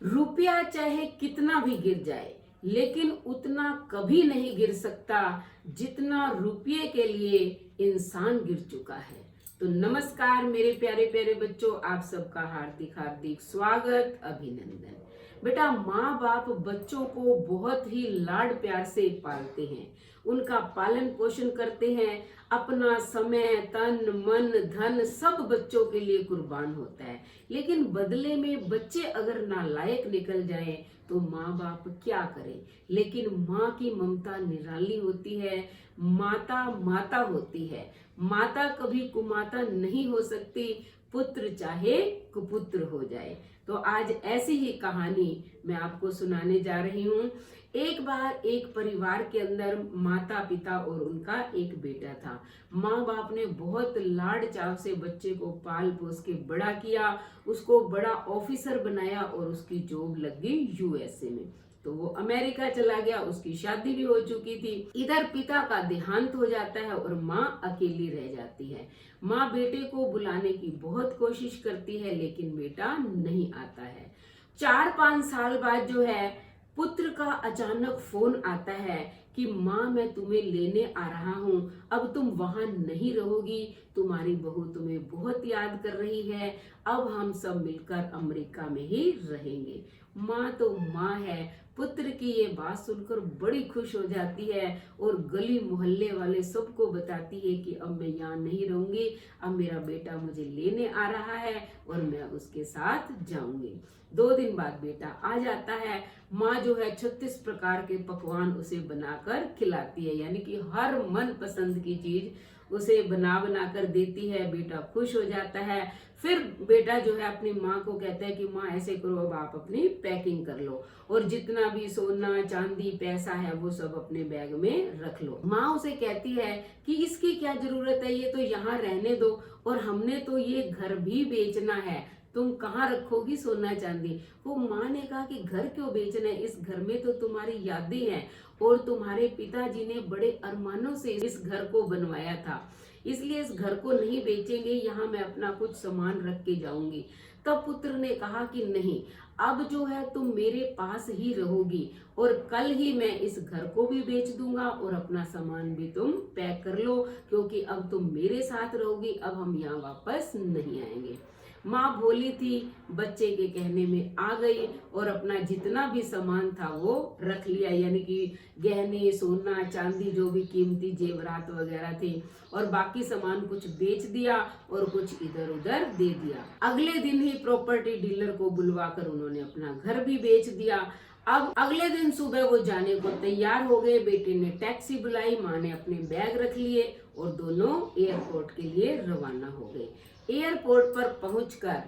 रुपया चाहे कितना भी गिर जाए, लेकिन उतना कभी नहीं गिर सकता जितना रुपये के लिए इंसान गिर चुका है। तो नमस्कार मेरे प्यारे प्यारे बच्चों, आप सबका हार्दिक हार्दिक स्वागत, अभिनंदन। बेटा, माँ बाप बच्चों को बहुत ही लाड प्यार से पालते हैं, उनका पालन पोषण करते हैं, अपना समय तन मन धन सब बच्चों के लिए कुर्बान होता है। लेकिन बदले में बच्चे अगर नालायक निकल जाएं तो माँ बाप क्या करें। लेकिन माँ की ममता निराली होती है। माता माता होती है। माता कभी कुमाता नहीं हो सकती, पुत्र चाहे कुपुत्र हो जाए। तो आज ऐसी ही कहानी मैं आपको सुनाने जा रही हूँ। एक बार एक परिवार के अंदर माता पिता और उनका एक बेटा था। माँ बाप ने बहुत लाड चाव से बच्चे को पाल पोस के बड़ा किया, उसको बड़ा ऑफिसर बनाया और उसकी जॉब लग गई यूएसए में। तो वो अमेरिका चला गया, उसकी शादी भी हो चुकी थी। इधर पिता का देहांत हो जाता है और माँ अकेली रह जाती है। माँ बेटे को बुलाने की बहुत कोशिश करती है, लेकिन बेटा नहीं आता है। 4-5 साल बाद जो है, पुत्र का अचानक फोन आता है कि माँ मैं तुम्हें लेने आ रहा हूँ, अब तुम वहां नहीं रहोगी, तुम्हारी बहू तुम्हें बहुत याद कर रही है, अब हम सब मिलकर अमेरिका में ही रहेंगे। माँ तो माँ है, पुत्र की ये बात सुनकर बड़ी खुश हो जाती है और गली मोहल्ले वाले सबको बताती है कि अब मैं यहाँ नहीं रहूंगी, अब मेरा बेटा मुझे लेने आ रहा है और मैं उसके साथ जाऊंगी। 2 दिन बाद बेटा आ जाता है। माँ जो है 36 प्रकार के पकवान उसे बनाकर खिलाती है, यानी कि हर मन पसंद की चीज उसे बना बना कर देती है। बेटा खुश हो जाता है। फिर बेटा जो है अपनी माँ को कहता है कि माँ ऐसे करो, अब आप अपनी पैकिंग कर लो और जितना भी सोना चांदी पैसा है वो सब अपने बैग में रख लो। माँ उसे कहती है कि इसकी क्या जरूरत है, ये तो यहाँ रहने दो, और हमने तो ये घर भी बेचना है, तुम कहाँ रखोगी सोना चांदी। वो माँ ने कहा कि घर क्यों बेचना है, इस घर में तो तुम्हारी यादें हैं और तुम्हारे पिताजी ने बड़े अरमानों से इस घर को बनवाया था, इसलिए इस घर को नहीं बेचेंगे, यहाँ मैं अपना कुछ सामान रख के जाऊंगी। तब पुत्र ने कहा कि नहीं, अब जो है तुम मेरे पास ही रहोगी और कल ही मैं इस घर को भी बेच दूंगा और अपना सामान भी तुम पैक कर लो, क्योंकि अब तुम मेरे साथ रहोगी, अब हम यहाँ वापस नहीं आएंगे। माँ भोली थी, बच्चे के कहने में आ गई और अपना जितना भी सामान था वो रख लिया, यानी कि गहने सोना चांदी जो भी कीमती जेवरात वगैरह थे, और बाकी सामान कुछ बेच दिया और कुछ इधर उधर दे दिया। अगले दिन ही प्रॉपर्टी डीलर को बुलवाकर उन्होंने अपना घर भी बेच दिया। अब अगले दिन सुबह वो जाने को तैयार हो गए। बेटे ने टैक्सी बुलाई, माँ ने अपने बैग रख लिए और दोनों एयरपोर्ट के लिए रवाना हो गए। एयरपोर्ट पर पहुंचकर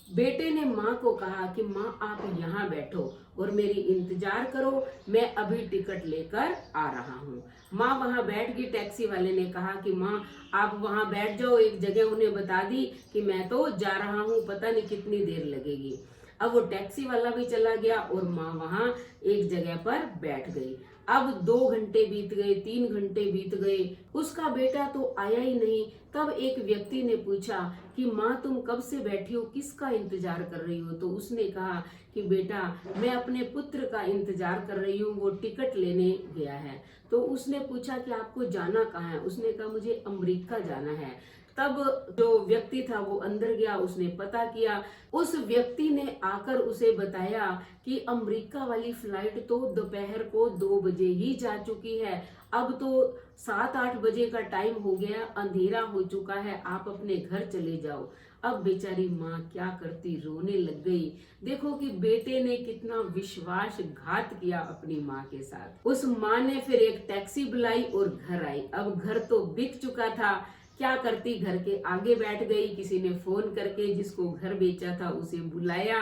बेटे ने माँ को कहा कि माँ आप यहाँ बैठो और मेरी इंतजार करो, मैं अभी टिकट लेकर आ रहा हूँ। माँ वहाँ बैठ गई। टैक्सी वाले ने कहा कि माँ आप वहाँ बैठ जाओ, एक जगह उन्हें बता दी कि मैं तो जा रहा हूँ, पता नहीं कितनी देर लगेगी। अब वो टैक्सी वाला भी चला गया और माँ वहाँ एक जगह पर बैठ गई। अब 2 घंटे बीत गए, 3 घंटे बीत गए, उसका बेटा तो आया ही नहीं। तब एक व्यक्ति ने पूछा कि माँ तुम कब से बैठी हो, किसका इंतजार कर रही हो। तो उसने कहा कि बेटा मैं अपने पुत्र का इंतजार कर रही हूँ, वो टिकट लेने गया है। तो उसने पूछा कि आपको जाना कहाँ है। उसने कहा मुझे अमेरिका जाना है। तब जो व्यक्ति था वो अंदर गया, उसने पता किया। उस व्यक्ति ने आकर उसे बताया कि अमेरिका वाली फ्लाइट तो दोपहर को 2 बजे ही जा चुकी है, अब तो 7-8 बजे का टाइम हो गया, अंधेरा हो चुका है, आप अपने घर चले जाओ। अब बेचारी माँ क्या करती, रोने लग गई। देखो कि बेटे ने कितना विश्वासघात किया अपनी माँ के साथ। उस माँ ने फिर एक टैक्सी बुलाई और घर आई। अब घर तो बिक चुका था, क्या करती, घर के आगे बैठ गई। किसी ने फोन करके जिसको घर बेचा था उसे बुलाया।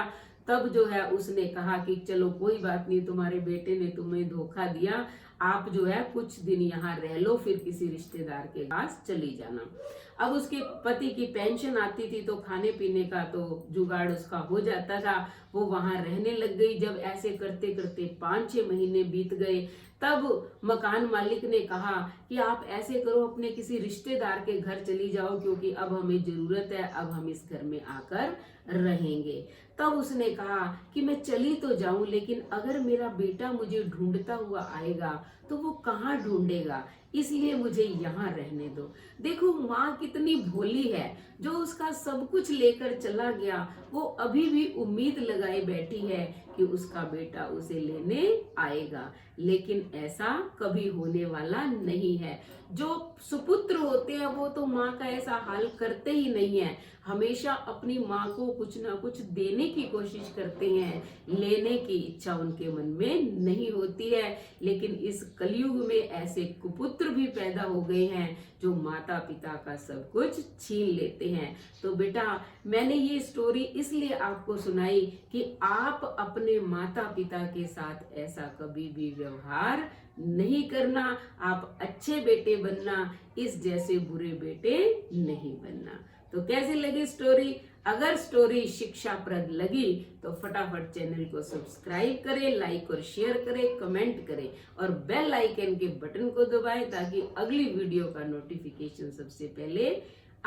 तब जो है उसने कहा कि चलो कोई बात नहीं, तुम्हारे बेटे ने तुम्हें धोखा दिया, आप जो है कुछ दिन यहाँ रह लो, फिर किसी रिश्तेदार के पास चली जाना। अब उसके पति की पेंशन आती थी तो खाने पीने का तो जुगाड़ उसका हो जाता था, वो वहां रहने लग गई। जब ऐसे करते करते 5-6 महीने बीत गए, तब मकान मालिक ने कहा कि आप ऐसे करो, अपने किसी रिश्तेदार के घर चली जाओ, क्योंकि अब हमें जरूरत है, अब हम इस घर में आकर रहेंगे। तब उसने कहा कि मैं चली तो जाऊं, लेकिन अगर मेरा बेटा मुझे ढूंढता हुआ आएगा तो वो कहाँ ढूंढेगा, इसलिए मुझे यहाँ रहने दो। देखो माँ कितनी भोली है, जो उसका सब कुछ लेकर चला गया, वो अभी भी उम्मीद लगाए बैठी है कि उसका बेटा उसे लेने आएगा, लेकिन ऐसा कभी होने वाला नहीं है। जो सुपुत्र होते हैं वो तो माँ का ऐसा हाल करते ही नहीं है, हमेशा अपनी माँ को कुछ ना कुछ देने की कोशिश करते हैं, लेने की इच्छा उनके मन में नहीं होती है। लेकिन इस कलयुग में ऐसे कुपुत्र भी पैदा हो गए हैं जो माता पिता का सब कुछ छीन लेते हैं। तो बेटा, मैंने ये स्टोरी इसलिए आपको सुनाई कि आप अपने माता पिता के साथ ऐसा कभी भी व्यवहार नहीं करना, आप अच्छे बेटे बनना, इस जैसे बुरे बेटे नहीं बनना। तो कैसी लगी स्टोरी? अगर स्टोरी शिक्षाप्रद लगी तो फटाफट चैनल को सब्सक्राइब करें, लाइक और शेयर करें, कमेंट करें और बेल आइकन के बटन को दबाएं ताकि अगली वीडियो का नोटिफिकेशन सबसे पहले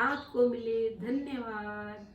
आपको मिले। धन्यवाद।